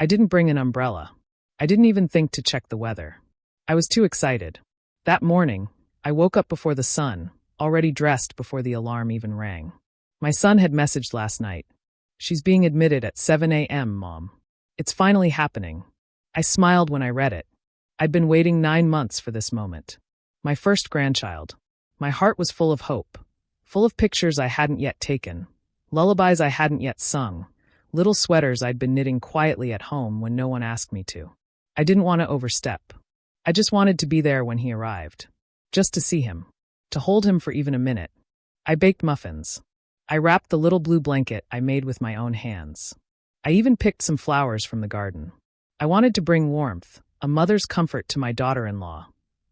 I didn't bring an umbrella. I didn't even think to check the weather. I was too excited. That morning, I woke up before the sun, already dressed before the alarm even rang. My son had messaged last night. "She's being admitted at 7 a.m., Mom. It's finally happening." I smiled when I read it. I'd been waiting 9 months for this moment. My first grandchild. My heart was full of hope, full of pictures I hadn't yet taken, lullabies I hadn't yet sung, little sweaters I'd been knitting quietly at home when no one asked me to. I didn't want to overstep. I just wanted to be there when he arrived. Just to see him. To hold him for even a minute. I baked muffins. I wrapped the little blue blanket I made with my own hands. I even picked some flowers from the garden. I wanted to bring warmth, a mother's comfort to my daughter-in-law,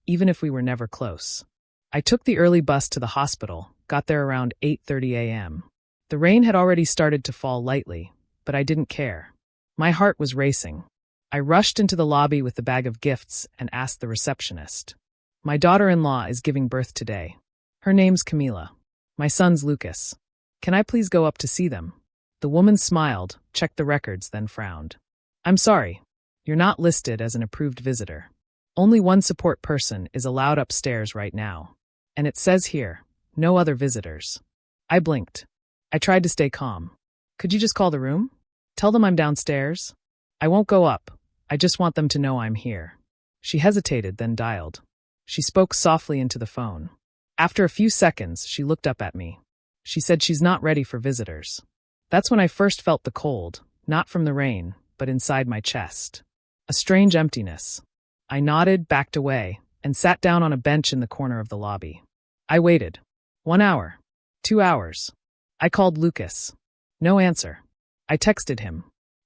even if we were never close. I took the early bus to the hospital, got there around 8:30 a.m. The rain had already started to fall lightly, but I didn't care. My heart was racing. I rushed into the lobby with the bag of gifts and asked the receptionist. "My daughter-in-law is giving birth today. Her name's Camila. My son's Lucas. Can I please go up to see them?" The woman smiled, checked the records, then frowned. "I'm sorry. You're not listed as an approved visitor. Only one support person is allowed upstairs right now. And it says here, no other visitors." I blinked. I tried to stay calm. "Could you just call the room? Tell them I'm downstairs? I won't go up. I just want them to know I'm here." She hesitated, then dialed. She spoke softly into the phone. After a few seconds, she looked up at me. She said she's not ready for visitors. That's when I first felt the cold, not from the rain, but inside my chest. A strange emptiness. I nodded, backed away, and sat down on a bench in the corner of the lobby. I waited. 1 hour. 2 hours. I called Lucas. No answer. I texted him.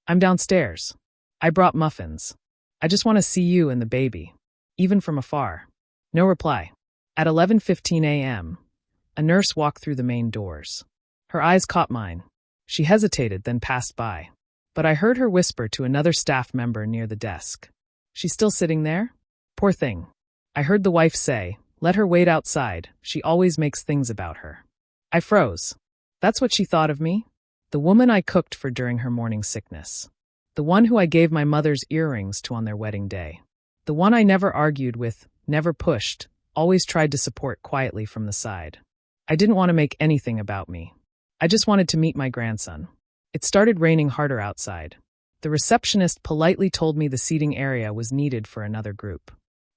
"I'm downstairs. I brought muffins. I just want to see you and the baby, even from afar." No reply. At 11:15 a.m., a nurse walked through the main doors. Her eyes caught mine. She hesitated, then passed by. But I heard her whisper to another staff member near the desk. "She's still sitting there? Poor thing." I heard the wife say, "Let her wait outside. She always makes things about her." I froze. That's what she thought of me? The woman I cooked for during her morning sickness. The one who I gave my mother's earrings to on their wedding day. The one I never argued with, never pushed, always tried to support quietly from the side. I didn't want to make anything about me. I just wanted to meet my grandson. It started raining harder outside. The receptionist politely told me the seating area was needed for another group.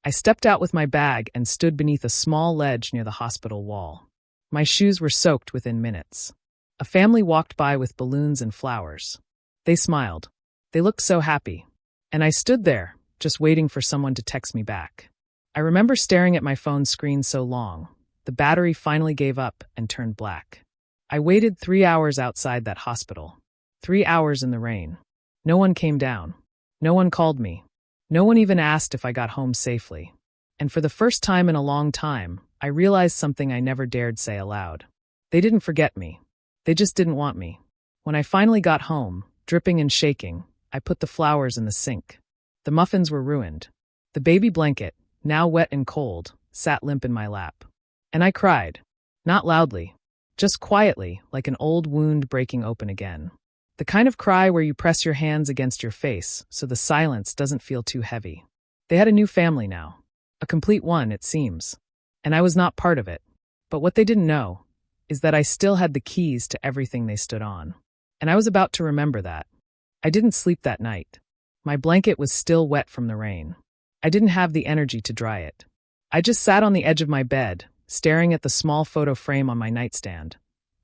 I stepped out with my bag and stood beneath a small ledge near the hospital wall. My shoes were soaked within minutes. A family walked by with balloons and flowers. They smiled. They looked so happy. And I stood there, just waiting for someone to text me back. I remember staring at my phone screen so long. The battery finally gave up and turned black. I waited 3 hours outside that hospital. 3 hours in the rain. No one came down. No one called me. No one even asked if I got home safely. And for the first time in a long time, I realized something I never dared say aloud. They didn't forget me. They just didn't want me. When I finally got home, dripping and shaking, I put the flowers in the sink. The muffins were ruined. The baby blanket, now wet and cold, sat limp in my lap. And I cried. Not loudly. Just quietly, like an old wound breaking open again. The kind of cry where you press your hands against your face so the silence doesn't feel too heavy. They had a new family now. A complete one, it seems. And I was not part of it. But what they didn't know is that I still had the keys to everything they stood on. And I was about to remember that. I didn't sleep that night. My blanket was still wet from the rain. I didn't have the energy to dry it. I just sat on the edge of my bed, staring at the small photo frame on my nightstand.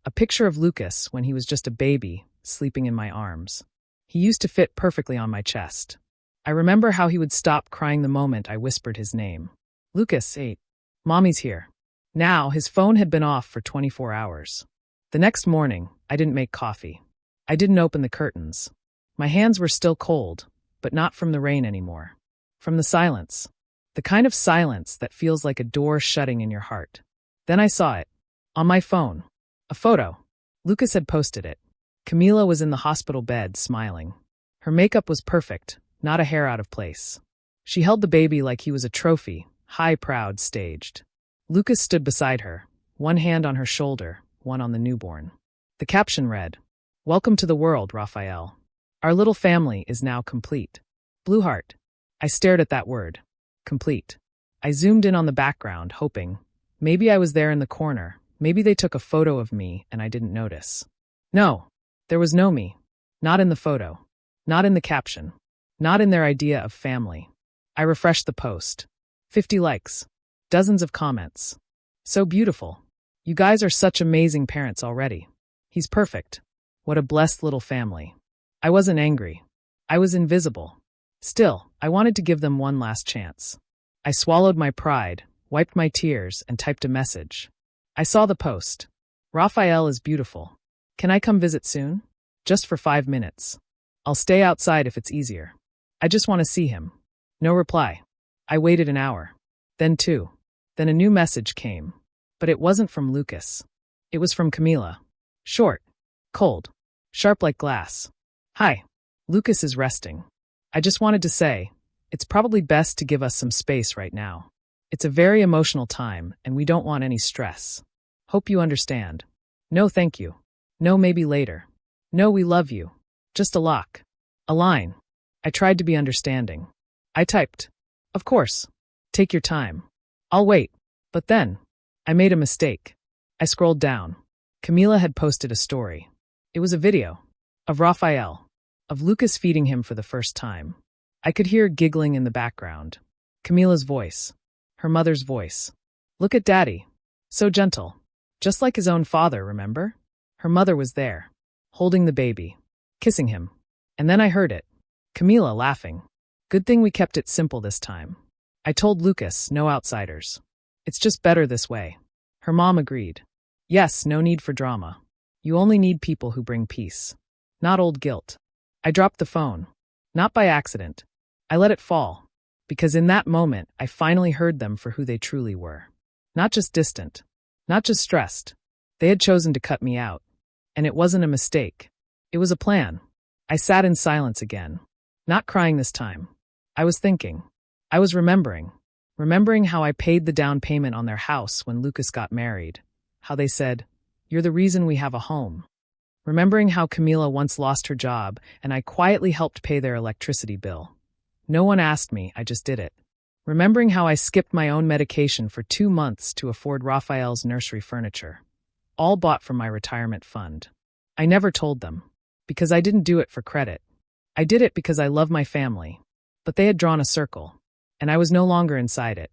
A picture of Lucas when he was just a baby, sleeping in my arms. He used to fit perfectly on my chest. I remember how he would stop crying the moment I whispered his name. "Lucas, 8. Mommy's here." Now, his phone had been off for 24 hours. The next morning, I didn't make coffee. I didn't open the curtains. My hands were still cold, but not from the rain anymore. From the silence. The kind of silence that feels like a door shutting in your heart. Then I saw it. On my phone. A photo. Lucas had posted it. Camila was in the hospital bed, smiling. Her makeup was perfect, not a hair out of place. She held the baby like he was a trophy, high, proud, staged. Lucas stood beside her, one hand on her shoulder, one on the newborn. The caption read, "Welcome to the world, Raphael." Our little family is now complete. Blue heart. I stared at that word. Complete. I zoomed in on the background, hoping. Maybe I was there in the corner. Maybe they took a photo of me and I didn't notice. No. There was no me. Not in the photo. Not in the caption. Not in their idea of family. I refreshed the post. 50 likes. Dozens of comments. So beautiful. You guys are such amazing parents already. He's perfect. What a blessed little family. I wasn't angry. I was invisible. Still, I wanted to give them one last chance. I swallowed my pride, wiped my tears, and typed a message. I saw the post. Raphael is beautiful. Can I come visit soon? Just for 5 minutes. I'll stay outside if it's easier. I just want to see him. No reply. I waited an hour. Then 2. Then a new message came. But it wasn't from Lucas. It was from Camila. Short. Cold. Sharp like glass. Hi. Lucas is resting. I just wanted to say, it's probably best to give us some space right now. It's a very emotional time, and we don't want any stress. Hope you understand. No, thank you. No, maybe later. No, we love you. Just a lock. A line. I tried to be understanding. I typed. Of course. Take your time. I'll wait. But then, I made a mistake. I scrolled down. Camila had posted a story. It was a video. Of Raphael. Of Lucas feeding him for the first time. I could hear giggling in the background. Camila's voice. Her mother's voice. Look at Daddy. So gentle. Just like his own father, remember? Her mother was there. Holding the baby. Kissing him. And then I heard it. Camila laughing. Good thing we kept it simple this time. I told Lucas, no outsiders. It's just better this way. Her mom agreed. Yes, no need for drama. You only need people who bring peace. Not old guilt. I dropped the phone. Not by accident. I let it fall. Because in that moment, I finally heard them for who they truly were. Not just distant. Not just stressed. They had chosen to cut me out. And it wasn't a mistake. It was a plan. I sat in silence again. Not crying this time. I was thinking. I was remembering. Remembering how I paid the down payment on their house when Lucas got married. How they said, "You're the reason we have a home." Remembering how Camila once lost her job and I quietly helped pay their electricity bill. No one asked me, I just did it. Remembering how I skipped my own medication for 2 months to afford Raphael's nursery furniture. All bought from my retirement fund. I never told them. Because I didn't do it for credit. I did it because I love my family. But they had drawn a circle. And I was no longer inside it.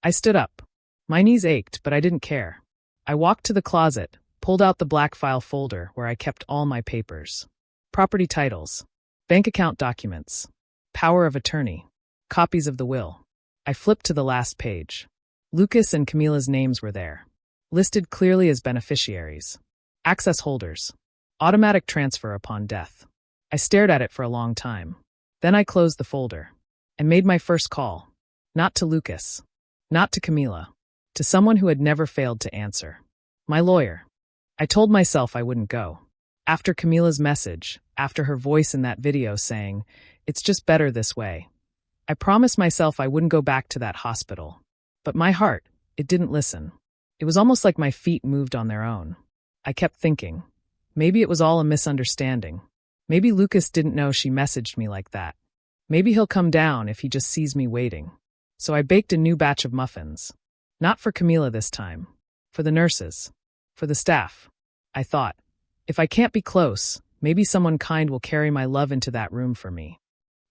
I stood up. My knees ached, but I didn't care. I walked to the closet, pulled out the black file folder where I kept all my papers. Property titles. Bank account documents. Power of attorney. Copies of the will. I flipped to the last page. Lucas and Camila's names were there. Listed clearly as beneficiaries. Access holders. Automatic transfer upon death. I stared at it for a long time. Then I closed the folder. And made my first call. Not to Lucas. Not to Camila. To someone who had never failed to answer. My lawyer. I told myself I wouldn't go. After Camila's message, after her voice in that video saying, "It's just better this way." I promised myself I wouldn't go back to that hospital. But my heart, it didn't listen. It was almost like my feet moved on their own. I kept thinking. Maybe it was all a misunderstanding. Maybe Lucas didn't know she messaged me like that. Maybe he'll come down if he just sees me waiting. So I baked a new batch of muffins. Not for Camila this time. For the nurses. For the staff. I thought, if I can't be close, maybe someone kind will carry my love into that room for me.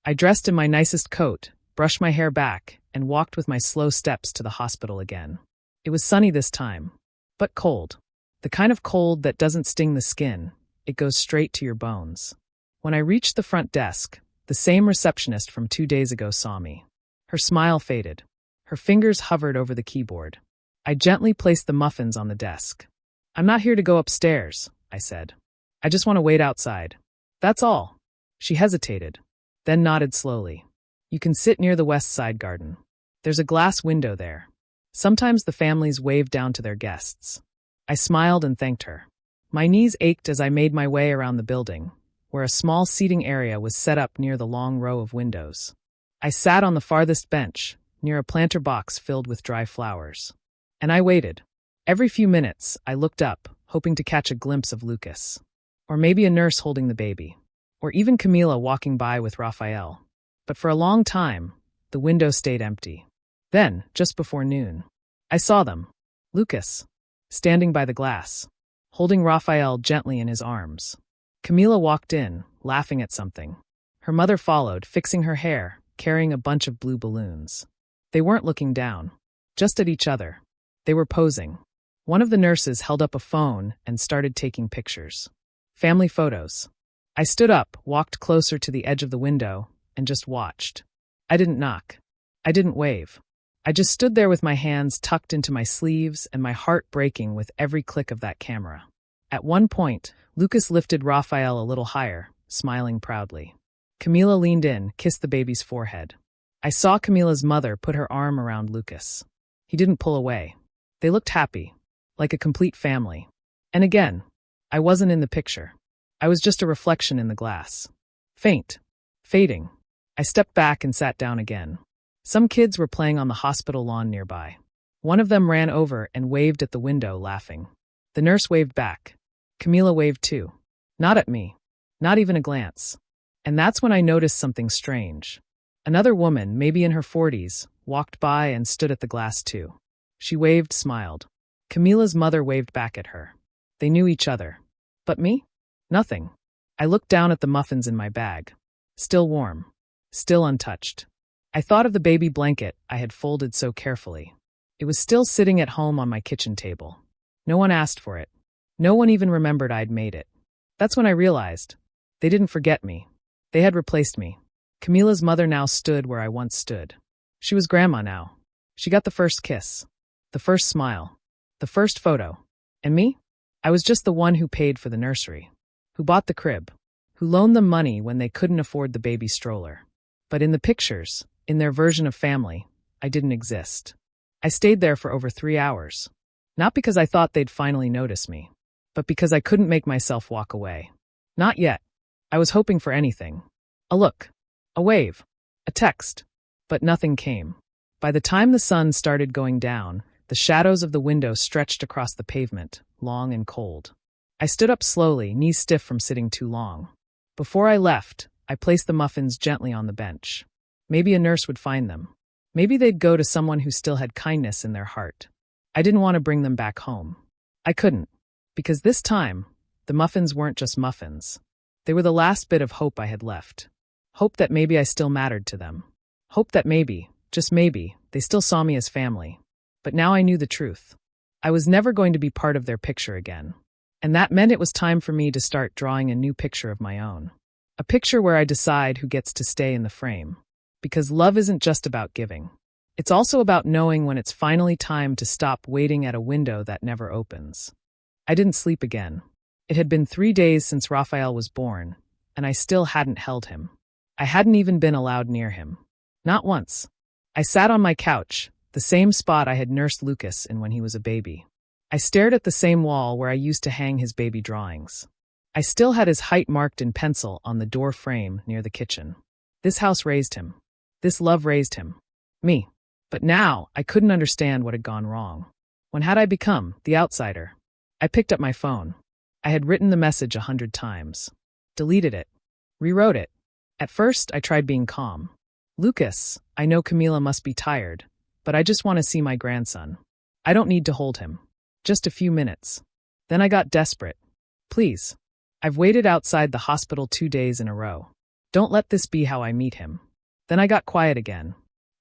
I dressed in my nicest coat, brushed my hair back, and walked with my slow steps to the hospital again. It was sunny this time, but cold. The kind of cold that doesn't sting the skin, it goes straight to your bones. When I reached the front desk, the same receptionist from 2 days ago saw me. Her smile faded. Her fingers hovered over the keyboard. I gently placed the muffins on the desk. "I'm not here to go upstairs," I said. "I just want to wait outside. That's all." She hesitated, then nodded slowly. "You can sit near the west side garden. There's a glass window there. Sometimes the families wave down to their guests." I smiled and thanked her. My knees ached as I made my way around the building, where a small seating area was set up near the long row of windows. I sat on the farthest bench, near a planter box filled with dry flowers. And I waited. Every few minutes, I looked up, hoping to catch a glimpse of Lucas. Or maybe a nurse holding the baby. or even Camila walking by with Raphael. But for a long time, the window stayed empty. Then, just before noon, I saw them. Lucas, standing by the glass, holding Raphael gently in his arms. Camila walked in, laughing at something. Her mother followed, fixing her hair, carrying a bunch of blue balloons. They weren't looking down, just at each other. They were posing. One of the nurses held up a phone and started taking pictures. Family photos. I stood up, walked closer to the edge of the window, and just watched. I didn't knock. I didn't wave. I just stood there with my hands tucked into my sleeves and my heart breaking with every click of that camera. At one point, Lucas lifted Raphael a little higher, smiling proudly. Camila leaned in, kissed the baby's forehead. I saw Camila's mother put her arm around Lucas. He didn't pull away. They looked happy, like a complete family. And again, I wasn't in the picture. I was just a reflection in the glass. Faint. Fading. I stepped back and sat down again. Some kids were playing on the hospital lawn nearby. One of them ran over and waved at the window, laughing. The nurse waved back. Camila waved too. Not at me. Not even a glance. And that's when I noticed something strange. Another woman, maybe in her 40s, walked by and stood at the glass too. She waved, smiled. Camila's mother waved back at her. They knew each other. But me? Nothing. I looked down at the muffins in my bag. Still warm. Still untouched. I thought of the baby blanket I had folded so carefully. It was still sitting at home on my kitchen table. No one asked for it. No one even remembered I'd made it. That's when I realized. They didn't forget me. They had replaced me. Camila's mother now stood where I once stood. She was grandma now. She got the first kiss. The first smile. The first photo. And me? I was just the one who paid for the nursery. Who bought the crib. Who loaned them money when they couldn't afford the baby stroller. But in the pictures, in their version of family, I didn't exist. I stayed there for over 3 hours. Not because I thought they'd finally notice me, but because I couldn't make myself walk away. Not yet. I was hoping for anything. A look. A wave. A text. But nothing came. By the time the sun started going down, the shadows of the window stretched across the pavement, long and cold. I stood up slowly, knees stiff from sitting too long. Before I left, I placed the muffins gently on the bench. Maybe a nurse would find them. Maybe they'd go to someone who still had kindness in their heart. I didn't want to bring them back home. I couldn't. Because this time, the muffins weren't just muffins. They were the last bit of hope I had left. Hope that maybe I still mattered to them. Hope that maybe, just maybe, they still saw me as family. But now I knew the truth. I was never going to be part of their picture again. And that meant it was time for me to start drawing a new picture of my own. A picture where I decide who gets to stay in the frame. Because love isn't just about giving. It's also about knowing when it's finally time to stop waiting at a window that never opens. I didn't sleep again. It had been 3 days since Raphael was born, and I still hadn't held him. I hadn't even been allowed near him. Not once. I sat on my couch, the same spot I had nursed Lucas in when he was a baby. I stared at the same wall where I used to hang his baby drawings. I still had his height marked in pencil on the door frame near the kitchen. This house raised him. This love raised him. Me. But now, I couldn't understand what had gone wrong. When had I become the outsider? I picked up my phone. I had written the message 100 times. Deleted it. Rewrote it. At first, I tried being calm. Lucas, I know Camila must be tired, but I just want to see my grandson. I don't need to hold him. Just a few minutes. Then I got desperate. Please. I've waited outside the hospital 2 days in a row. Don't let this be how I meet him. Then I got quiet again.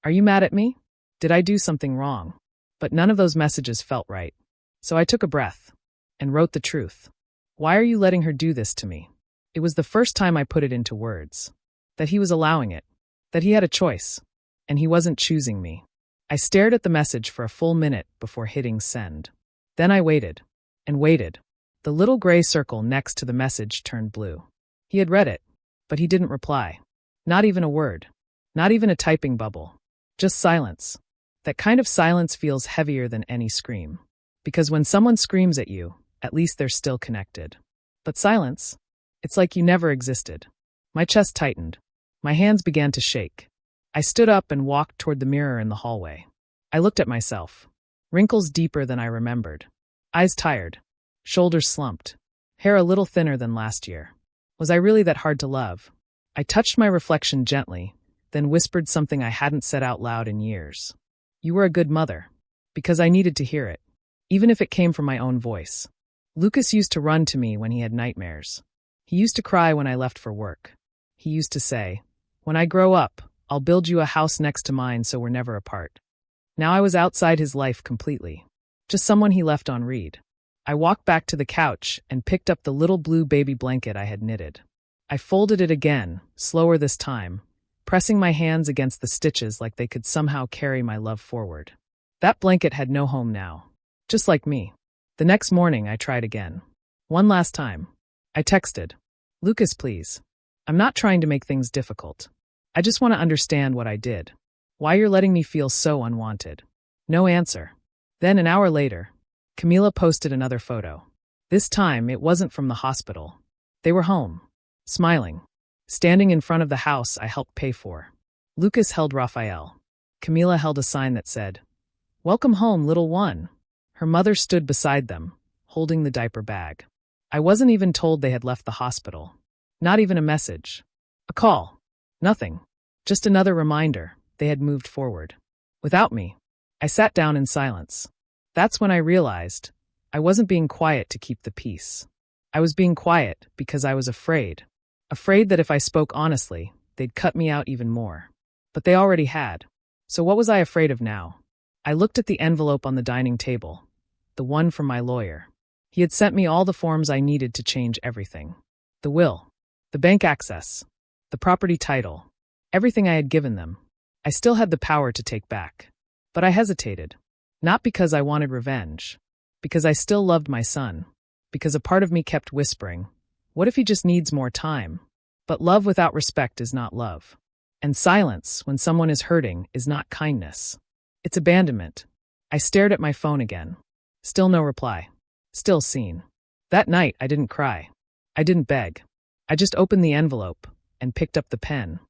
Are you mad at me? Did I do something wrong? But none of those messages felt right. So I took a breath and wrote the truth. Why are you letting her do this to me? It was the first time I put it into words. That he was allowing it. That he had a choice. And he wasn't choosing me. I stared at the message for a full minute before hitting send. Then I waited. And waited. The little gray circle next to the message turned blue. He had read it. But he didn't reply. Not even a word. Not even a typing bubble. Just silence. That kind of silence feels heavier than any scream. Because when someone screams at you, at least they're still connected. But silence? It's like you never existed. My chest tightened. My hands began to shake. I stood up and walked toward the mirror in the hallway. I looked at myself. Wrinkles deeper than I remembered. Eyes tired. Shoulders slumped. Hair a little thinner than last year. Was I really that hard to love? I touched my reflection gently, then whispered something I hadn't said out loud in years. You were a good mother. Because I needed to hear it, even if it came from my own voice. Lucas used to run to me when he had nightmares. He used to cry when I left for work. He used to say, "When I grow up, I'll build you a house next to mine so we're never apart." Now I was outside his life completely. Just someone he left on read. I walked back to the couch and picked up the little blue baby blanket I had knitted. I folded it again, slower this time, pressing my hands against the stitches like they could somehow carry my love forward. That blanket had no home now. Just like me. The next morning, I tried again. One last time. I texted, "Lucas, please. I'm not trying to make things difficult. I just want to understand what I did. Why you're letting me feel so unwanted." No answer. Then an hour later, Camila posted another photo. This time, it wasn't from the hospital. They were home. Smiling. Standing in front of the house I helped pay for. Lucas held Raphael. Camila held a sign that said, "Welcome home, little one." Her mother stood beside them, holding the diaper bag. I wasn't even told they had left the hospital. Not even a message. A call. Nothing. Just another reminder they had moved forward. Without me. I sat down in silence. That's when I realized I wasn't being quiet to keep the peace. I was being quiet because I was afraid. Afraid that if I spoke honestly, they'd cut me out even more. But they already had. So what was I afraid of now? I looked at the envelope on the dining table, the one from my lawyer. He had sent me all the forms I needed to change everything. The will, the bank access, the property title, everything I had given them. I still had the power to take back. But I hesitated. Not because I wanted revenge. Because I still loved my son. Because a part of me kept whispering, what if he just needs more time? But love without respect is not love. And silence, when someone is hurting, is not kindness. It's abandonment. I stared at my phone again. Still no reply. Still seen. That night, I didn't cry. I didn't beg. I just opened the envelope and picked up the pen.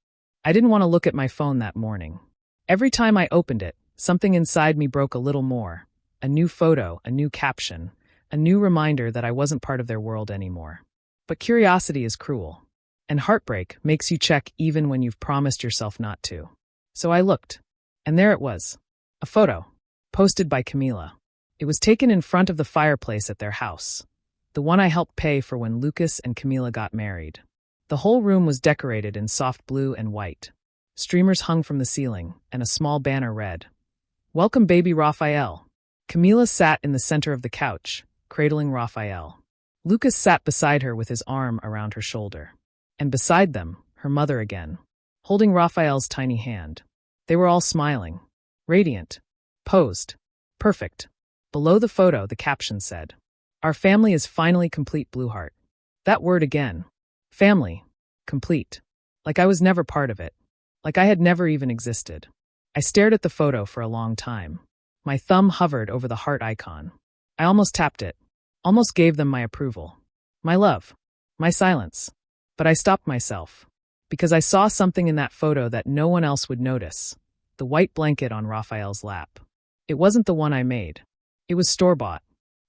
I didn't want to look at my phone that morning. Every time I opened it, something inside me broke a little more. A new photo, a new caption, a new reminder that I wasn't part of their world anymore. But curiosity is cruel. And heartbreak makes you check even when you've promised yourself not to. So I looked. And there it was. A photo. Posted by Camila. It was taken in front of the fireplace at their house. The one I helped pay for when Lucas and Camila got married. The whole room was decorated in soft blue and white. Streamers hung from the ceiling, and a small banner read, "Welcome, baby Raphael." Camila sat in the center of the couch, cradling Raphael. Lucas sat beside her with his arm around her shoulder. And beside them, her mother again, holding Raphael's tiny hand. They were all smiling. Radiant. Posed. Perfect. Below the photo, the caption said, "Our family is finally complete, Blueheart." That word again. Family. Complete. Like I was never part of it. Like I had never even existed. I stared at the photo for a long time. My thumb hovered over the heart icon. I almost tapped it. Almost gave them my approval. My love. My silence. But I stopped myself. Because I saw something in that photo that no one else would notice. The white blanket on Raphael's lap. It wasn't the one I made. It was store-bought.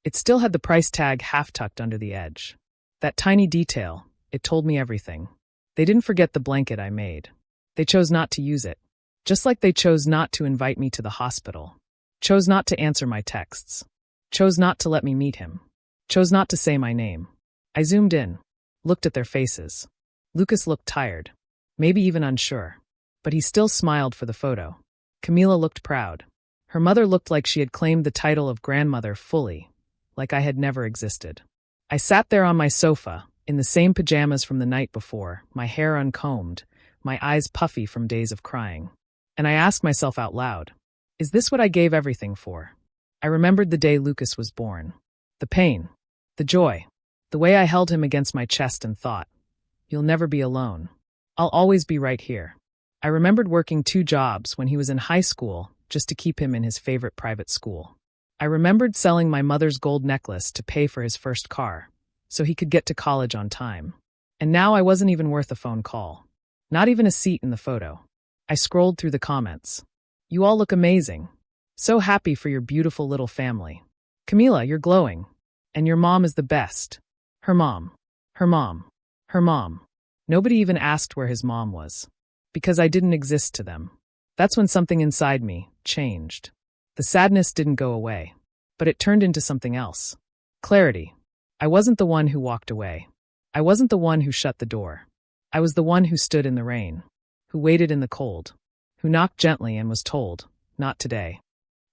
It still had the price tag half-tucked under the edge. That tiny detail, it told me everything. They didn't forget the blanket I made. They chose not to use it. Just like they chose not to invite me to the hospital. Chose not to answer my texts. Chose not to let me meet him. Chose not to say my name. I zoomed in. Looked at their faces. Lucas looked tired. Maybe even unsure. But he still smiled for the photo. Camila looked proud. Her mother looked like she had claimed the title of grandmother fully, like I had never existed. I sat there on my sofa, in the same pajamas from the night before, my hair uncombed, my eyes puffy from days of crying. And I asked myself out loud, is this what I gave everything for? I remembered the day Lucas was born. The pain. The joy. The way I held him against my chest and thought, you'll never be alone. I'll always be right here. I remembered working 2 jobs when he was in high school just to keep him in his favorite private school. I remembered selling my mother's gold necklace to pay for his first car, so he could get to college on time. And now I wasn't even worth a phone call. Not even a seat in the photo. I scrolled through the comments. You all look amazing. So happy for your beautiful little family. Camila, you're glowing. And your mom is the best. Her mom. Her mom. Her mom. Nobody even asked where his mom was. Because I didn't exist to them. That's when something inside me changed. The sadness didn't go away, but it turned into something else. Clarity. I wasn't the one who walked away. I wasn't the one who shut the door. I was the one who stood in the rain, who waited in the cold, who knocked gently and was told, not today.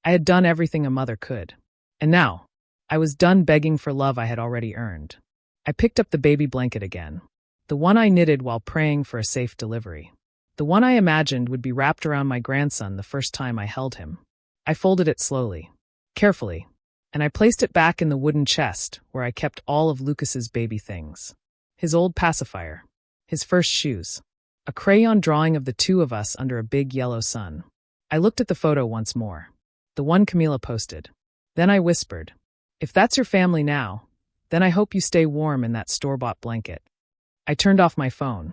I had done everything a mother could. And now, I was done begging for love I had already earned. I picked up the baby blanket again, the one I knitted while praying for a safe delivery, the one I imagined would be wrapped around my grandson the first time I held him. I folded it slowly, carefully, and I placed it back in the wooden chest where I kept all of Lucas's baby things. His old pacifier, his first shoes, a crayon drawing of the two of us under a big yellow sun. I looked at the photo once more, the one Camila posted. Then I whispered, "If that's your family now, then I hope you stay warm in that store-bought blanket." I turned off my phone,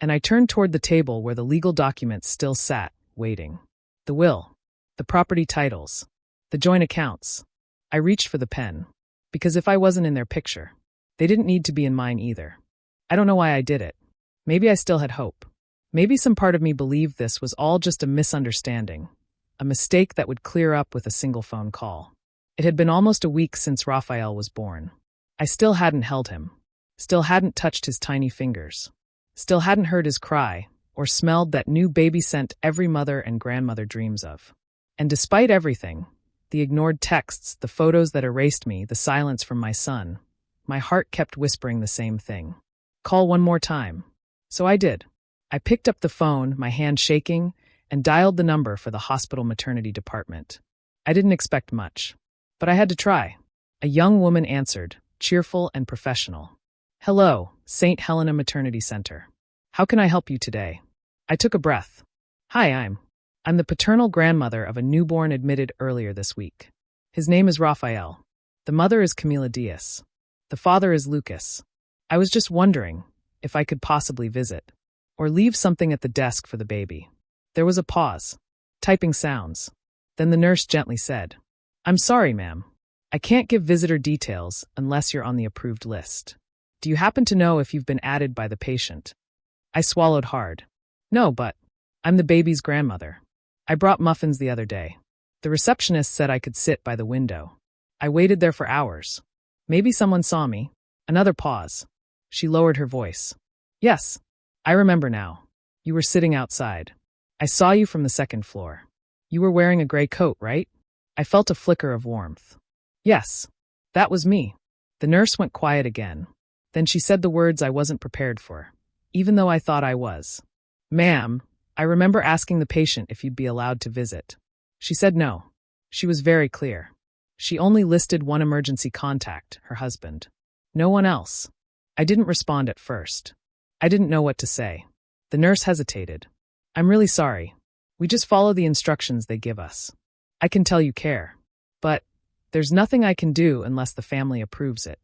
and I turned toward the table where the legal documents still sat, waiting. The will, the property titles, the joint accounts. I reached for the pen, because if I wasn't in their picture, they didn't need to be in mine either. I don't know why I did it. Maybe I still had hope. Maybe some part of me believed this was all just a misunderstanding, a mistake that would clear up with a single phone call. It had been almost a week since Raphael was born. I still hadn't held him, still hadn't touched his tiny fingers, still hadn't heard his cry or smelled that new baby scent every mother and grandmother dreams of. And despite everything, the ignored texts, the photos that erased me, the silence from my son, my heart kept whispering the same thing. Call one more time. So I did. I picked up the phone, my hand shaking, and dialed the number for the hospital maternity department. I didn't expect much, but I had to try. A young woman answered, cheerful and professional. "Hello, St. Helena Maternity Center. How can I help you today?" I took a breath. "Hi, I'm the paternal grandmother of a newborn admitted earlier this week. His name is Raphael. The mother is Camila Diaz. The father is Lucas. I was just wondering if I could possibly visit or leave something at the desk for the baby." There was a pause, typing sounds. Then the nurse gently said, "I'm sorry, ma'am. I can't give visitor details unless you're on the approved list. Do you happen to know if you've been added by the patient?" I swallowed hard. "No, but I'm the baby's grandmother. I brought muffins the other day. The receptionist said I could sit by the window. I waited there for hours. Maybe someone saw me." Another pause. She lowered her voice. "Yes, I remember now. You were sitting outside. I saw you from the second floor. You were wearing a gray coat, right?" I felt a flicker of warmth. "Yes, that was me." The nurse went quiet again. Then she said the words I wasn't prepared for, even though I thought I was. "Ma'am, I remember asking the patient if you'd be allowed to visit. She said no. She was very clear. She only listed one emergency contact, her husband. No one else." I didn't respond at first. I didn't know what to say. The nurse hesitated. "I'm really sorry. We just follow the instructions they give us. I can tell you care. But there's nothing I can do unless the family approves it."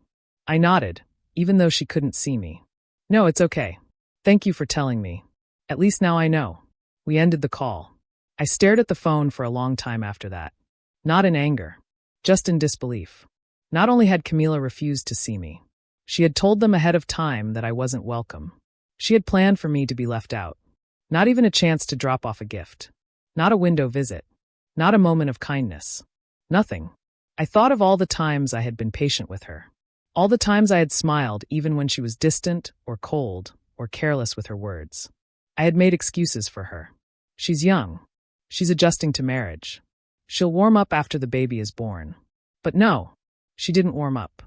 I nodded, even though she couldn't see me. "No, it's okay. Thank you for telling me. At least now I know." We ended the call. I stared at the phone for a long time after that. Not in anger, just in disbelief. Not only had Camila refused to see me, she had told them ahead of time that I wasn't welcome. She had planned for me to be left out. Not even a chance to drop off a gift. Not a window visit. Not a moment of kindness. Nothing. I thought of all the times I had been patient with her. All the times I had smiled even when she was distant or cold or careless with her words. I had made excuses for her. She's young. She's adjusting to marriage. She'll warm up after the baby is born. But no, she didn't warm up.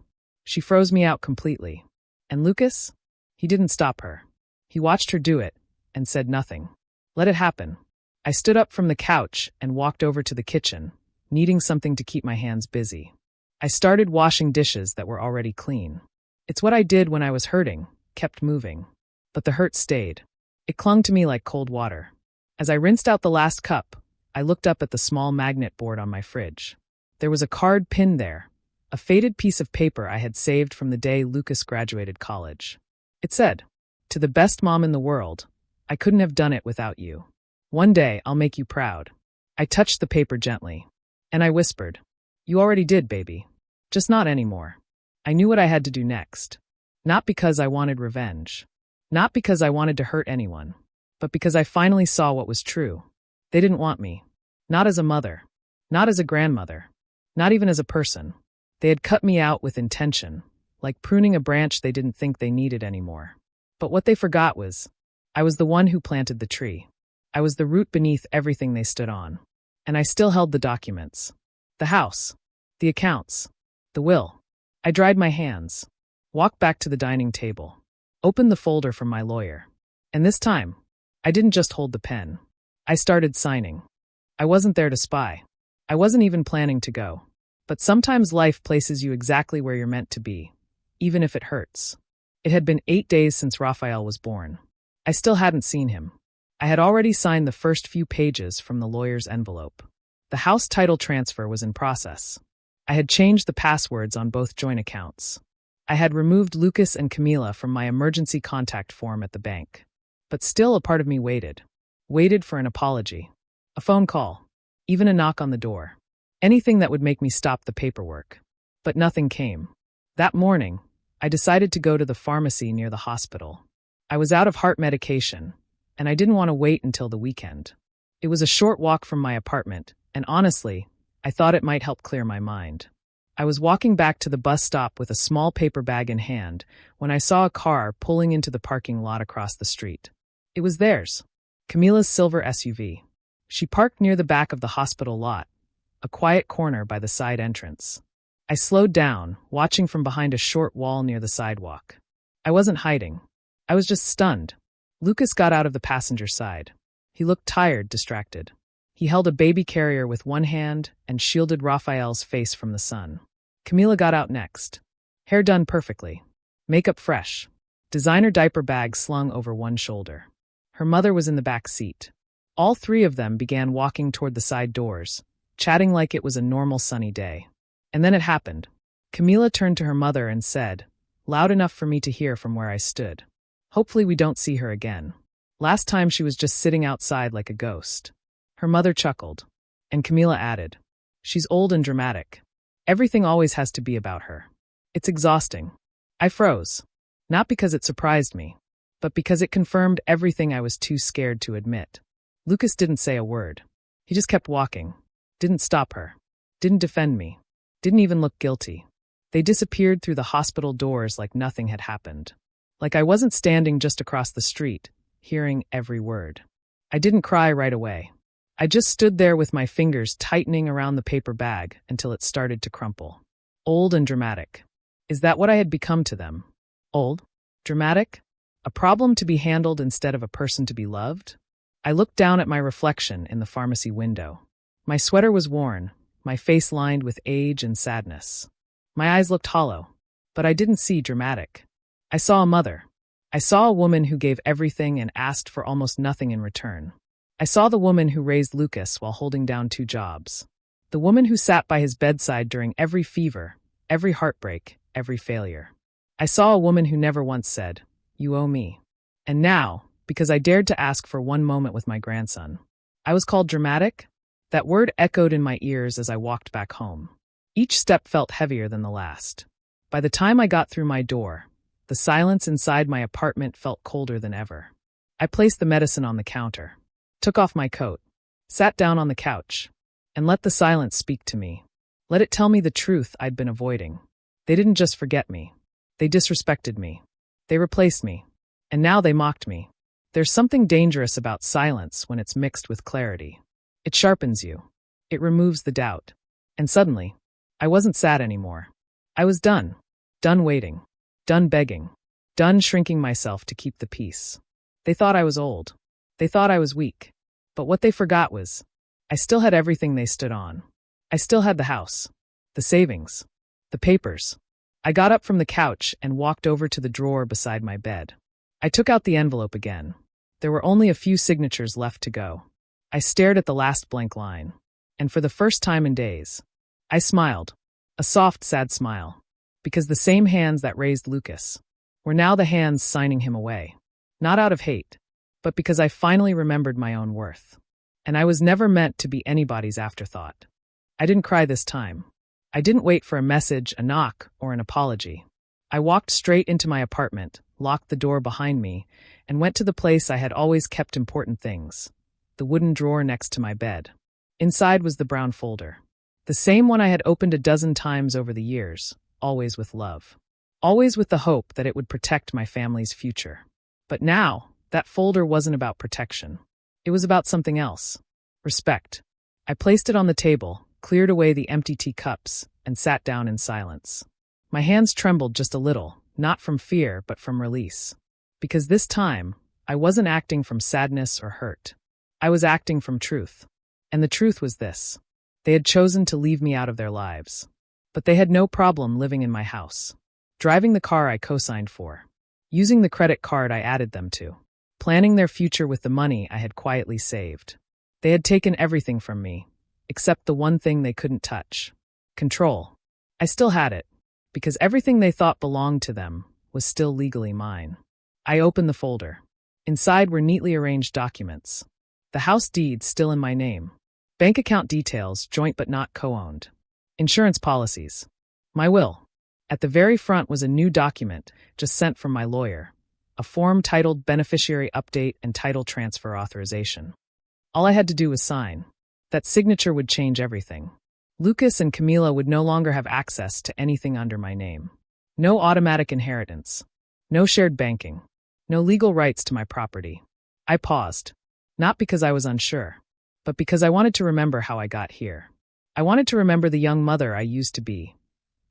She froze me out completely. And Lucas? He didn't stop her. He watched her do it and said nothing. Let it happen. I stood up from the couch and walked over to the kitchen, needing something to keep my hands busy. I started washing dishes that were already clean. It's what I did when I was hurting, kept moving. But the hurt stayed. It clung to me like cold water. As I rinsed out the last cup, I looked up at the small magnet board on my fridge. There was a card pinned there, a faded piece of paper I had saved from the day Lucas graduated college. It said, "To the best mom in the world, I couldn't have done it without you. One day I'll make you proud." I touched the paper gently, and I whispered, "You already did, baby. Just not anymore." I knew what I had to do next. Not because I wanted revenge, Not because I wanted to hurt anyone, but because I finally saw what was true. They didn't want me. Not as a mother. Not as a grandmother. Not even as a person. They had cut me out with intention, like pruning a branch they didn't think they needed anymore. But what they forgot was, I was the one who planted the tree. I was the root beneath everything they stood on. And I still held the documents. The house. The accounts. The will. I dried my hands, walked back to the dining table, opened the folder from my lawyer. And this time, I didn't just hold the pen. I started signing. I wasn't there to spy. I wasn't even planning to go. But sometimes life places you exactly where you're meant to be, even if it hurts. It had been 8 days since Raphael was born. I still hadn't seen him. I had already signed the first few pages from the lawyer's envelope. The house title transfer was in process. I had changed the passwords on both joint accounts. I had removed Lucas and Camila from my emergency contact form at the bank. But still a part of me waited. Waited for an apology. A phone call. Even a knock on the door. Anything that would make me stop the paperwork. But nothing came. That morning, I decided to go to the pharmacy near the hospital. I was out of heart medication, and I didn't want to wait until the weekend. It was a short walk from my apartment, and honestly, I thought it might help clear my mind. I was walking back to the bus stop with a small paper bag in hand when I saw a car pulling into the parking lot across the street. It was theirs. Camila's silver SUV. She parked near the back of the hospital lot, a quiet corner by the side entrance. I slowed down, watching from behind a short wall near the sidewalk. I wasn't hiding. I was just stunned. Lucas got out of the passenger side. He looked tired, distracted. He held a baby carrier with one hand and shielded Raphael's face from the sun. Camila got out next. Hair done perfectly. Makeup fresh. Designer diaper bag slung over one shoulder. Her mother was in the back seat. All three of them began walking toward the side doors, chatting like it was a normal sunny day. And then it happened. Camila turned to her mother and said, loud enough for me to hear from where I stood, "Hopefully we don't see her again. Last time she was just sitting outside like a ghost." Her mother chuckled, and Camila added, "She's old and dramatic. Everything always has to be about her. It's exhausting." I froze. Not because it surprised me, but because it confirmed everything I was too scared to admit. Lucas didn't say a word. He just kept walking. Didn't stop her. Didn't defend me. Didn't even look guilty. They disappeared through the hospital doors like nothing had happened. Like I wasn't standing just across the street, hearing every word. I didn't cry right away. I just stood there with my fingers tightening around the paper bag until it started to crumple. Old and dramatic. Is that what I had become to them? Old? Dramatic? A problem to be handled instead of a person to be loved? I looked down at my reflection in the pharmacy window. My sweater was worn, my face lined with age and sadness. My eyes looked hollow, but I didn't see dramatic. I saw a mother. I saw a woman who gave everything and asked for almost nothing in return. I saw the woman who raised Lucas while holding down 2 jobs. The woman who sat by his bedside during every fever, every heartbreak, every failure. I saw a woman who never once said, "You owe me." And now, because I dared to ask for one moment with my grandson, I was called dramatic? That word echoed in my ears as I walked back home. Each step felt heavier than the last. By the time I got through my door, the silence inside my apartment felt colder than ever. I placed the medicine on the counter, took off my coat, sat down on the couch, and let the silence speak to me. Let it tell me the truth I'd been avoiding. They didn't just forget me. They disrespected me. They replaced me. And now they mocked me. There's something dangerous about silence when it's mixed with clarity. It sharpens you. It removes the doubt. And suddenly, I wasn't sad anymore. I was done. Done waiting. Done begging. Done shrinking myself to keep the peace. They thought I was old. They thought I was weak. But what they forgot was, I still had everything they stood on. I still had the house. The savings. The papers. I got up from the couch and walked over to the drawer beside my bed. I took out the envelope again. There were only a few signatures left to go. I stared at the last blank line. And for the first time in days, I smiled. A soft, sad smile. Because the same hands that raised Lucas were now the hands signing him away. Not out of hate, but because I finally remembered my own worth. And I was never meant to be anybody's afterthought. I didn't cry this time. I didn't wait for a message, a knock, or an apology. I walked straight into my apartment, locked the door behind me, and went to the place I had always kept important things, the wooden drawer next to my bed. Inside was the brown folder. The same one I had opened a dozen times over the years, always with love. Always with the hope that it would protect my family's future. But now, that folder wasn't about protection. It was about something else. Respect. I placed it on the table, cleared away the empty teacups, and sat down in silence. My hands trembled just a little, not from fear but from release. Because this time, I wasn't acting from sadness or hurt. I was acting from truth. And the truth was this. They had chosen to leave me out of their lives. But they had no problem living in my house. Driving the car I co-signed for. Using the credit card I added them to. Planning their future with the money I had quietly saved. They had taken everything from me, except the one thing they couldn't touch. Control. I still had it, because everything they thought belonged to them was still legally mine. I opened the folder. Inside were neatly arranged documents. The house deed still in my name. Bank account details, joint but not co-owned. Insurance policies. My will. At the very front was a new document, just sent from my lawyer. A form titled Beneficiary Update and Title Transfer Authorization. All I had to do was sign. That signature would change everything. Lucas and Camila would no longer have access to anything under my name. No automatic inheritance. No shared banking. No legal rights to my property. I paused. Not because I was unsure, but because I wanted to remember how I got here. I wanted to remember the young mother I used to be.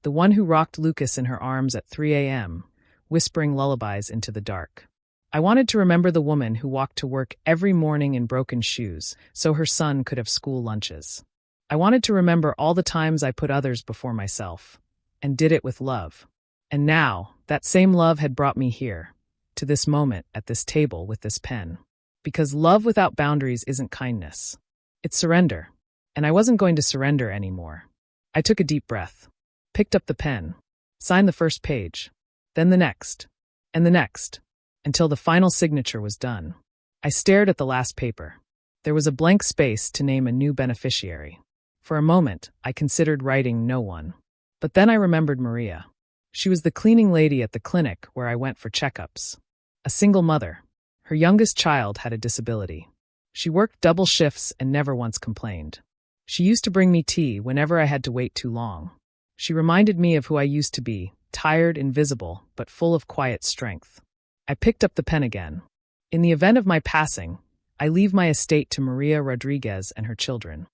The one who rocked Lucas in her arms at 3 a.m., whispering lullabies into the dark. I wanted to remember the woman who walked to work every morning in broken shoes so her son could have school lunches. I wanted to remember all the times I put others before myself, and did it with love. And now, that same love had brought me here, to this moment at this table with this pen. Because love without boundaries isn't kindness. It's surrender. And I wasn't going to surrender anymore. I took a deep breath, picked up the pen, signed the first page, then the next, and the next, until the final signature was done. I stared at the last paper. There was a blank space to name a new beneficiary. For a moment, I considered writing no one. But then I remembered Maria. She was the cleaning lady at the clinic where I went for checkups. A single mother. Her youngest child had a disability. She worked double shifts and never once complained. She used to bring me tea whenever I had to wait too long. She reminded me of who I used to be, tired, invisible, but full of quiet strength. I picked up the pen again. In the event of my passing, I leave my estate to Maria Rodriguez and her children.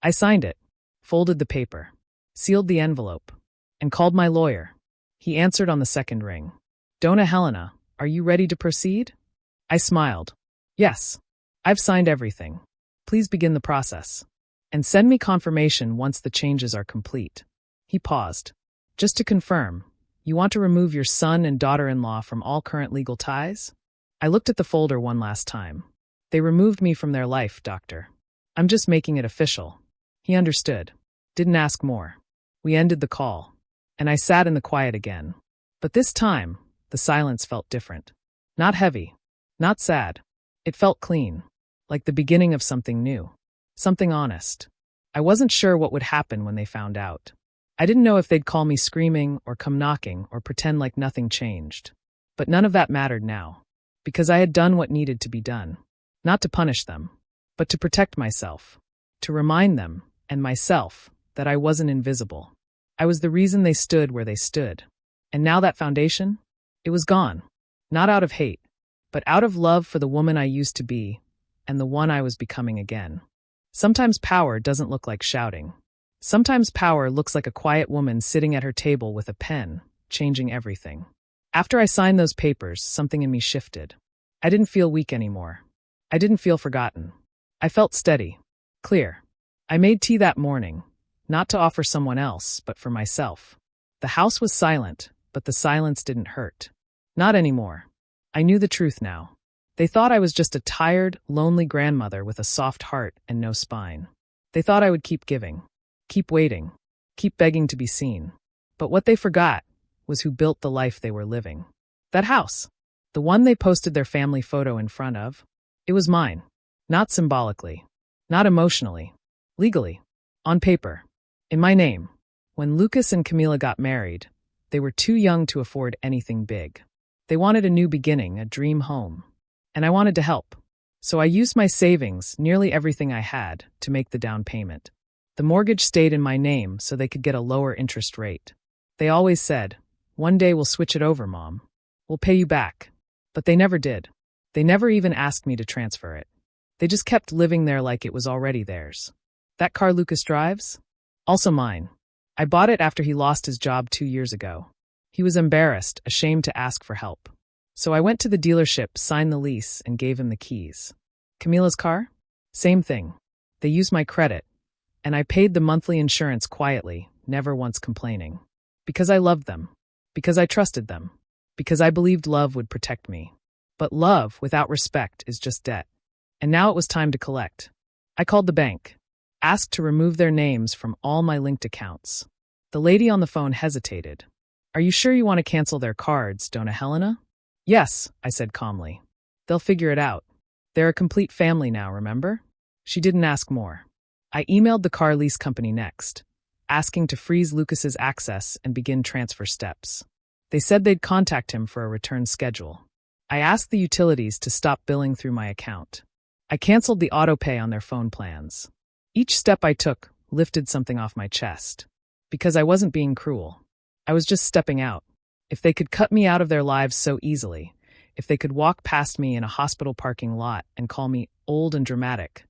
I signed it, folded the paper, sealed the envelope, and called my lawyer. He answered on the second ring. Dona Helena, are you ready to proceed? I smiled. Yes. I've signed everything. Please begin the process. And send me confirmation once the changes are complete. He paused. Just to confirm, you want to remove your son and daughter-in-law from all current legal ties? I looked at the folder one last time. They removed me from their life, doctor. I'm just making it official. He understood. Didn't ask more. We ended the call. And I sat in the quiet again. But this time, the silence felt different. Not heavy. Not sad. It felt clean. Like the beginning of something new. Something honest. I wasn't sure what would happen when they found out. I didn't know if they'd call me screaming or come knocking or pretend like nothing changed. But none of that mattered now. Because I had done what needed to be done. Not to punish them, but to protect myself. To remind them, and myself, that I wasn't invisible. I was the reason they stood where they stood. And now that foundation? It was gone. Not out of hate, but out of love for the woman I used to be, and the one I was becoming again. Sometimes power doesn't look like shouting. Sometimes power looks like a quiet woman sitting at her table with a pen, changing everything. After I signed those papers, something in me shifted. I didn't feel weak anymore. I didn't feel forgotten. I felt steady, clear. I made tea that morning, not to offer someone else, but for myself. The house was silent, but the silence didn't hurt. Not anymore. I knew the truth now. They thought I was just a tired, lonely grandmother with a soft heart and no spine. They thought I would keep giving, keep waiting, keep begging to be seen. But what they forgot was who built the life they were living. That house, the one they posted their family photo in front of, it was mine. Not symbolically, not emotionally, legally, on paper, in my name. When Lucas and Camila got married, they were too young to afford anything big. They wanted a new beginning, a dream home. And I wanted to help. So I used my savings, nearly everything I had, to make the down payment. The mortgage stayed in my name so they could get a lower interest rate. They always said, "One day we'll switch it over, Mom. We'll pay you back." But they never did. They never even asked me to transfer it. They just kept living there like it was already theirs. That car Lucas drives? Also mine. I bought it after he lost his job 2 years ago. He was embarrassed, ashamed to ask for help. So I went to the dealership, signed the lease, and gave him the keys. Camila's car? Same thing. They used my credit, and I paid the monthly insurance quietly, never once complaining. Because I loved them. Because I trusted them. Because I believed love would protect me. But love, without respect, is just debt. And now it was time to collect. I called the bank, asked to remove their names from all my linked accounts. The lady on the phone hesitated. "Are you sure you want to cancel their cards, Dona Helena?" "Yes," I said calmly. "They'll figure it out. They're a complete family now, remember?" She didn't ask more. I emailed the car lease company next, asking to freeze Lucas's access and begin transfer steps. They said they'd contact him for a return schedule. I asked the utilities to stop billing through my account. I canceled the auto-pay on their phone plans. Each step I took lifted something off my chest. Because I wasn't being cruel. I was just stepping out. If they could cut me out of their lives so easily, if they could walk past me in a hospital parking lot and call me old and dramatic,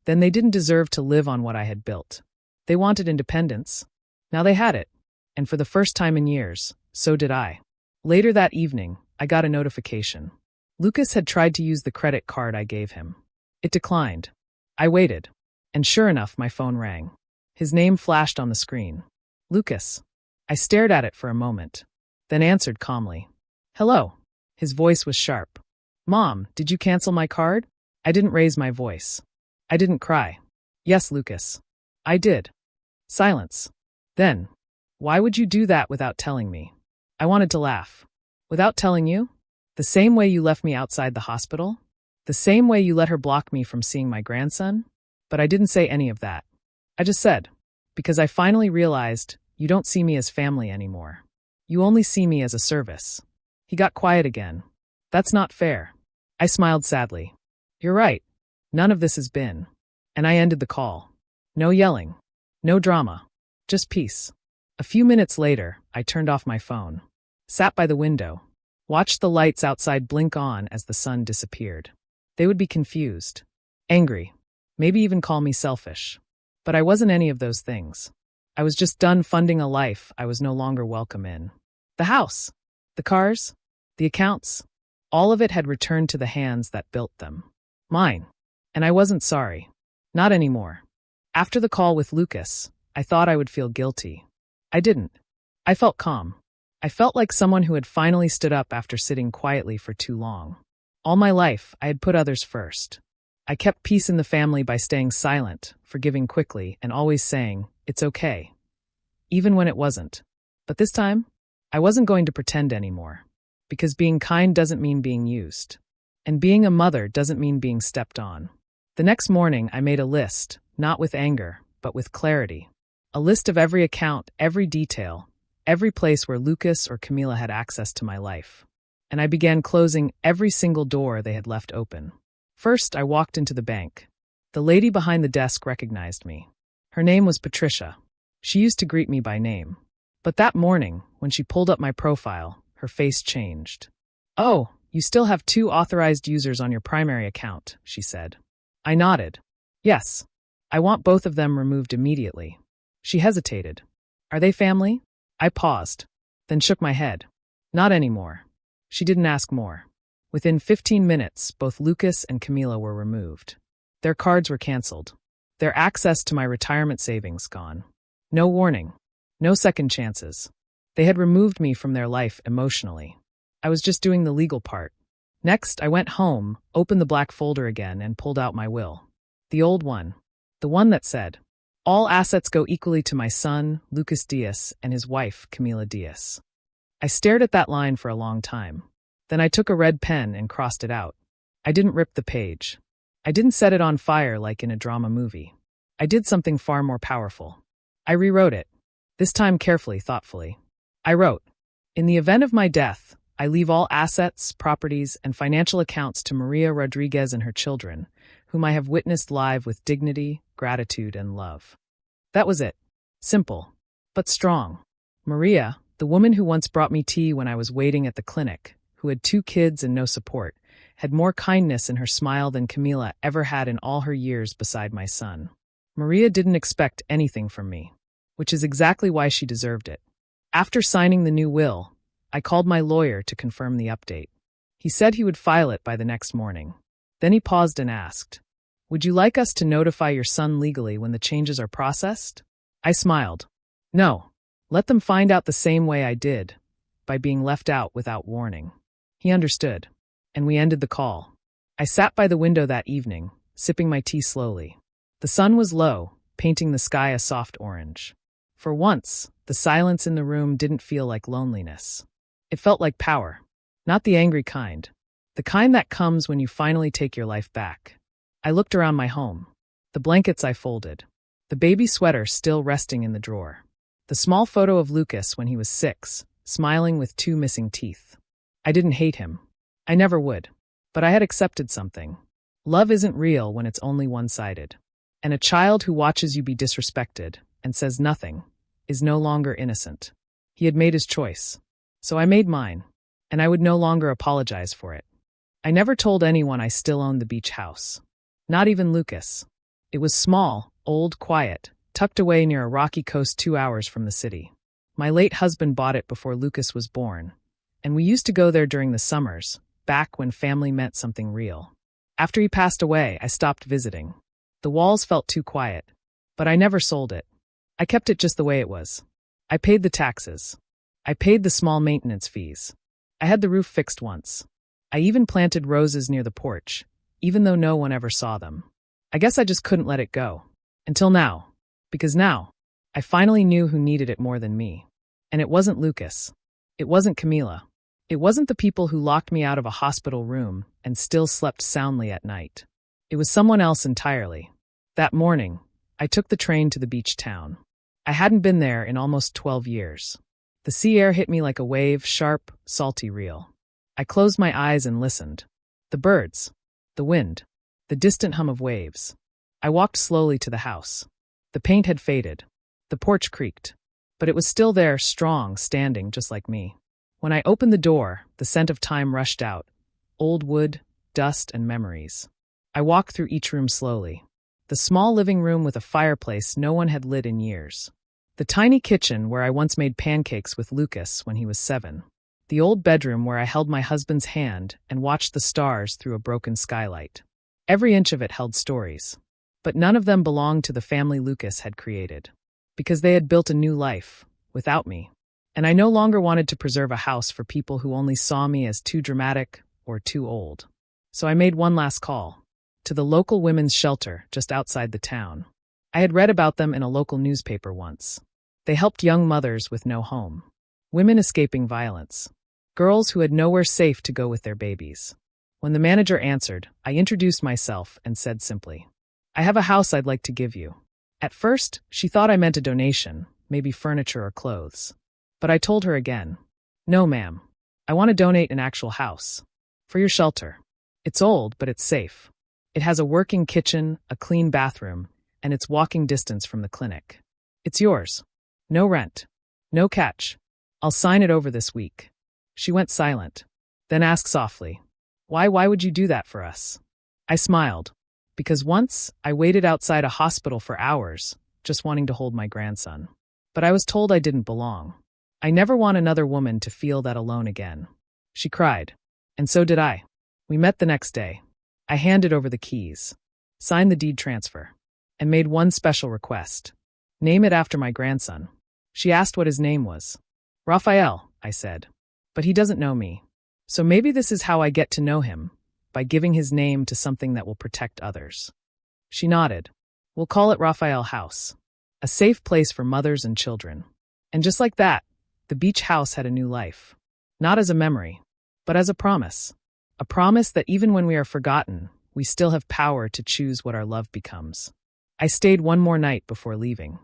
then they didn't deserve to live on what I had built. They wanted independence. Now they had it. And for the first time in years, so did I. Later that evening, I got a notification. Lucas had tried to use the credit card I gave him. It declined. I waited. And sure enough, my phone rang. His name flashed on the screen. Lucas. I stared at it for a moment, then answered calmly. "Hello." His voice was sharp. "Mom, did you cancel my card?" I didn't raise my voice. I didn't cry. "Yes, Lucas. I did." Silence. Then, "Why would you do that without telling me?" I wanted to laugh. "Without telling you? The same way you left me outside the hospital? The same way you let her block me from seeing my grandson?" But I didn't say any of that. I just said, "Because I finally realized you don't see me as family anymore. You only see me as a service." He got quiet again. "That's not fair." I smiled sadly. "You're right. None of this has been." And I ended the call. No yelling. No drama. Just peace. A few minutes later, I turned off my phone. Sat by the window. Watched the lights outside blink on as the sun disappeared. They would be confused. Angry. Maybe even call me selfish. But I wasn't any of those things. I was just done funding a life I was no longer welcome in. The house, the cars, the accounts, all of it had returned to the hands that built them. Mine. And I wasn't sorry. Not anymore. After the call with Lucas, I thought I would feel guilty. I didn't. I felt calm. I felt like someone who had finally stood up after sitting quietly for too long. All my life, I had put others first. I kept peace in the family by staying silent, forgiving quickly, and always saying, "It's okay." Even when it wasn't. But this time, I wasn't going to pretend anymore. Because being kind doesn't mean being used. And being a mother doesn't mean being stepped on. The next morning, I made a list, not with anger, but with clarity. A list of every account, every detail, every place where Lucas or Camila had access to my life. And I began closing every single door they had left open. First, I walked into the bank. The lady behind the desk recognized me. Her name was Patricia. She used to greet me by name. But that morning, when she pulled up my profile, her face changed. "Oh, you still have 2 authorized users on your primary account," she said. I nodded. "Yes. I want both of them removed immediately." She hesitated. "Are they family?" I paused, then shook my head. "Not anymore." She didn't ask more. Within 15 minutes, both Lucas and Camila were removed. Their cards were canceled. Their access to my retirement savings gone. No warning. No second chances. They had removed me from their life emotionally. I was just doing the legal part. Next, I went home, opened the black folder again, and pulled out my will. The old one. The one that said, "All assets go equally to my son, Lucas Diaz, and his wife, Camila Diaz." I stared at that line for a long time. Then I took a red pen and crossed it out. I didn't rip the page. I didn't set it on fire like in a drama movie. I did something far more powerful. I rewrote it. This time carefully, thoughtfully. I wrote, "In the event of my death, I leave all assets, properties, and financial accounts to Maria Rodriguez and her children, whom I have witnessed live with dignity, gratitude, and love. That was it. Simple, but strong. Maria, the woman who once brought me tea when I was waiting at the clinic, who had 2 kids and no support, had more kindness in her smile than Camila ever had in all her years beside my son. Maria didn't expect anything from me, which is exactly why she deserved it. After signing the new will, I called my lawyer to confirm the update. He said he would file it by the next morning. Then he paused and asked, "Would you like us to notify your son legally when the changes are processed?" I smiled. "No. Let them find out the same way I did, by being left out without warning." He understood, and we ended the call. I sat by the window that evening, sipping my tea slowly. The sun was low, painting the sky a soft orange. For once, the silence in the room didn't feel like loneliness. It felt like power. Not the angry kind. The kind that comes when you finally take your life back. I looked around my home. The blankets I folded. The baby sweater still resting in the drawer. The small photo of Lucas when he was 6, smiling with 2 missing teeth. I didn't hate him. I never would. But I had accepted something. Love isn't real when it's only one-sided. And a child who watches you be disrespected and says nothing is no longer innocent. He had made his choice. So I made mine, and I would no longer apologize for it. I never told anyone I still owned the beach house. Not even Lucas. It was small, old, quiet, tucked away near a rocky coast 2 hours from the city. My late husband bought it before Lucas was born, and we used to go there during the summers, back when family meant something real. After he passed away, I stopped visiting. The walls felt too quiet, but I never sold it. I kept it just the way it was. I paid the taxes. I paid the small maintenance fees. I had the roof fixed once. I even planted roses near the porch, even though no one ever saw them. I guess I just couldn't let it go. Until now. Because now, I finally knew who needed it more than me. And it wasn't Lucas. It wasn't Camila. It wasn't the people who locked me out of a hospital room and still slept soundly at night. It was someone else entirely. That morning, I took the train to the beach town. I hadn't been there in almost 12 years. The sea air hit me like a wave, sharp, salty reel. I closed my eyes and listened. The birds, the wind, the distant hum of waves. I walked slowly to the house. The paint had faded. The porch creaked. But it was still there, strong, standing just like me. When I opened the door, the scent of time rushed out. Old wood, dust, and memories. I walked through each room slowly. The small living room with a fireplace no one had lit in years. The tiny kitchen where I once made pancakes with Lucas when he was 7. The old bedroom where I held my husband's hand and watched the stars through a broken skylight. Every inch of it held stories. But none of them belonged to the family Lucas had created. Because they had built a new life, without me. And I no longer wanted to preserve a house for people who only saw me as too dramatic or too old. So I made one last call. To the local women's shelter just outside the town. I had read about them in a local newspaper once. They helped young mothers with no home. Women escaping violence. Girls who had nowhere safe to go with their babies. When the manager answered, I introduced myself and said simply, "I have a house I'd like to give you." At first, she thought I meant a donation, maybe furniture or clothes. But I told her again, "No, ma'am. I want to donate an actual house. For your shelter. It's old, but it's safe. It has a working kitchen, a clean bathroom, and it's walking distance from the clinic. It's yours. No rent. No catch. I'll sign it over this week." She went silent, then asked softly, Why would you do that for us?" I smiled, because once I waited outside a hospital for hours, just wanting to hold my grandson. But I was told I didn't belong. I never want another woman to feel that alone again. She cried, and so did I. We met the next day. I handed over the keys, signed the deed transfer, and made one special request. Name it after my grandson. She asked what his name was. Raphael, I said. But he doesn't know me. So maybe this is how I get to know him, by giving his name to something that will protect others. She nodded. We'll call it Raphael House. A safe place for mothers and children. And just like that, the beach house had a new life. Not as a memory, but as a promise. A promise that even when we are forgotten, we still have power to choose what our love becomes. I stayed one more night before leaving.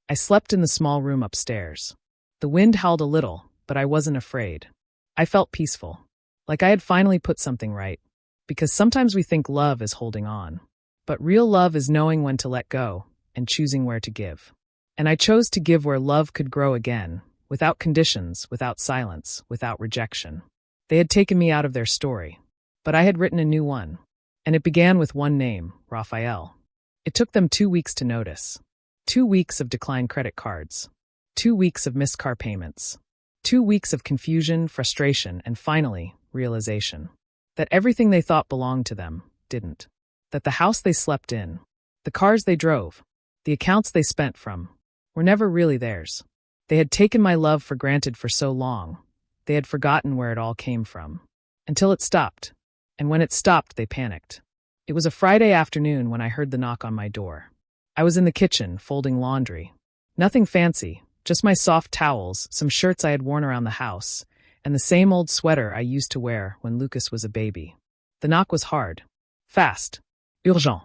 I slept in the small room upstairs. The wind howled a little, but I wasn't afraid. I felt peaceful, like I had finally put something right. Because sometimes we think love is holding on. But real love is knowing when to let go and choosing where to give. And I chose to give where love could grow again, without conditions, without silence, without rejection. They had taken me out of their story, but I had written a new one. And it began with one name, Raphael. It took them 2 weeks to notice. 2 weeks of declined credit cards. 2 weeks of missed car payments. 2 weeks of confusion, frustration, and finally, realization. That everything they thought belonged to them didn't. That the house they slept in, the cars they drove, the accounts they spent from, were never really theirs. They had taken my love for granted for so long, they had forgotten where it all came from. Until it stopped. And when it stopped, they panicked. It was a Friday afternoon when I heard the knock on my door. I was in the kitchen, folding laundry. Nothing fancy, just my soft towels, some shirts I had worn around the house, and the same old sweater I used to wear when Lucas was a baby. The knock was hard. Fast. Urgent.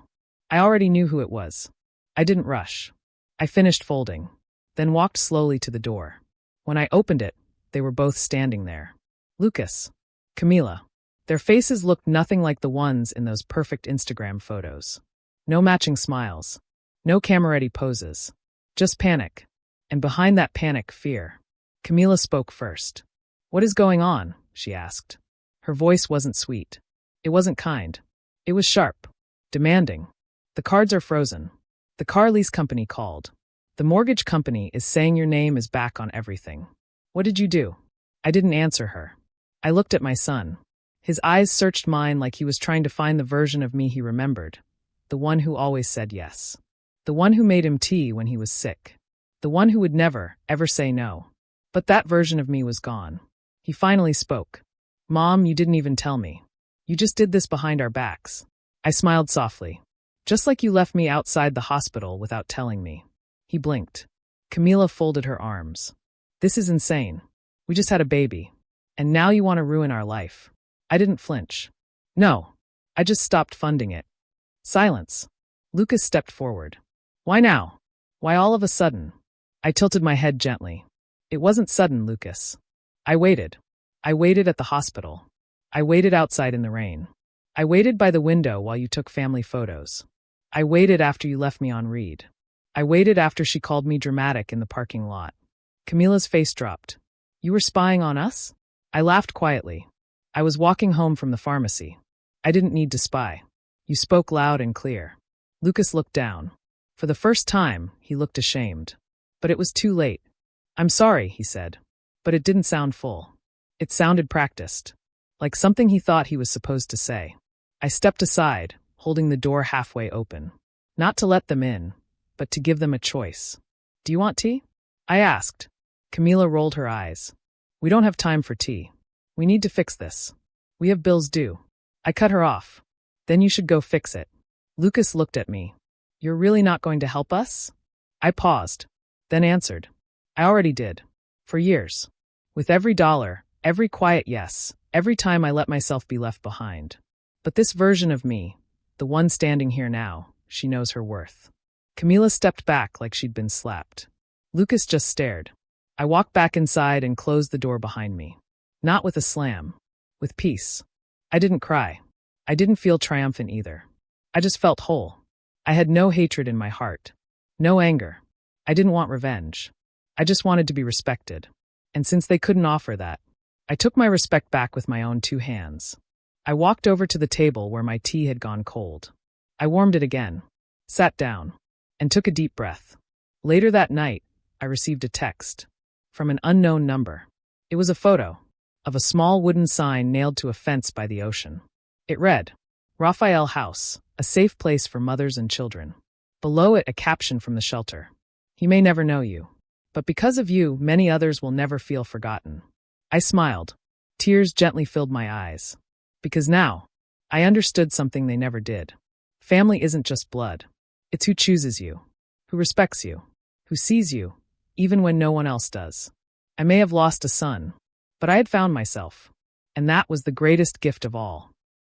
I already knew who it was. I didn't rush. I finished folding, then walked slowly to the door. When I opened it, they were both standing there. Lucas. Camila. Their faces looked nothing like the ones in those perfect Instagram photos. No matching smiles. No camera-ready poses. Just panic. And behind that panic, fear. Camila spoke first. "What is going on?" she asked. Her voice wasn't sweet. It wasn't kind. It was sharp. Demanding. "The cards are frozen. The car lease company called. The mortgage company is saying your name is back on everything. What did you do?" I didn't answer her. I looked at my son. His eyes searched mine like he was trying to find the version of me he remembered. The one who always said yes. The one who made him tea when he was sick. The one who would never, ever say no. But that version of me was gone. He finally spoke. "Mom, you didn't even tell me. You just did this behind our backs." I smiled softly. "Just like you left me outside the hospital without telling me." He blinked. Camila folded her arms. "This is insane. We just had a baby. And now you want to ruin our life." I didn't flinch. "No. I just stopped funding it." Silence. Lucas stepped forward. "Why now? Why all of a sudden?" I tilted my head gently. "It wasn't sudden, Lucas. I waited. I waited at the hospital. I waited outside in the rain. I waited by the window while you took family photos. I waited after you left me on read. I waited after she called me dramatic in the parking lot." Camila's face dropped. "You were spying on us?" I laughed quietly. "I was walking home from the pharmacy. I didn't need to spy. You spoke loud and clear." Lucas looked down. For the first time, he looked ashamed. But it was too late. "I'm sorry," he said. But it didn't sound full. It sounded practiced. Like something he thought he was supposed to say. I stepped aside, holding the door halfway open. Not to let them in, but to give them a choice. "Do you want tea?" I asked. Camila rolled her eyes. "We don't have time for tea. We need to fix this. We have bills due." I cut her off. "Then you should go fix it." Lucas looked at me. "You're really not going to help us?" I paused, then answered. "I already did. For years. With every dollar, every quiet yes, every time I let myself be left behind. But this version of me, the one standing here now, she knows her worth." Camila stepped back like she'd been slapped. Lucas just stared. I walked back inside and closed the door behind me. Not with a slam. With peace. I didn't cry. I didn't feel triumphant either. I just felt whole. I had no hatred in my heart. No anger. I didn't want revenge. I just wanted to be respected. And since they couldn't offer that, I took my respect back with my own 2 hands. I walked over to the table where my tea had gone cold. I warmed it again, sat down, and took a deep breath. Later that night, I received a text from an unknown number. It was a photo of a small wooden sign nailed to a fence by the ocean. It read, "Raphael House, a safe place for mothers and children." Below it, a caption from the shelter. "He may never know you, but because of you, many others will never feel forgotten." I smiled. Tears gently filled my eyes. Because now, I understood something they never did. Family isn't just blood. It's who chooses you, who respects you, who sees you, even when no one else does. I may have lost a son, but I had found myself. And that was the greatest gift of all.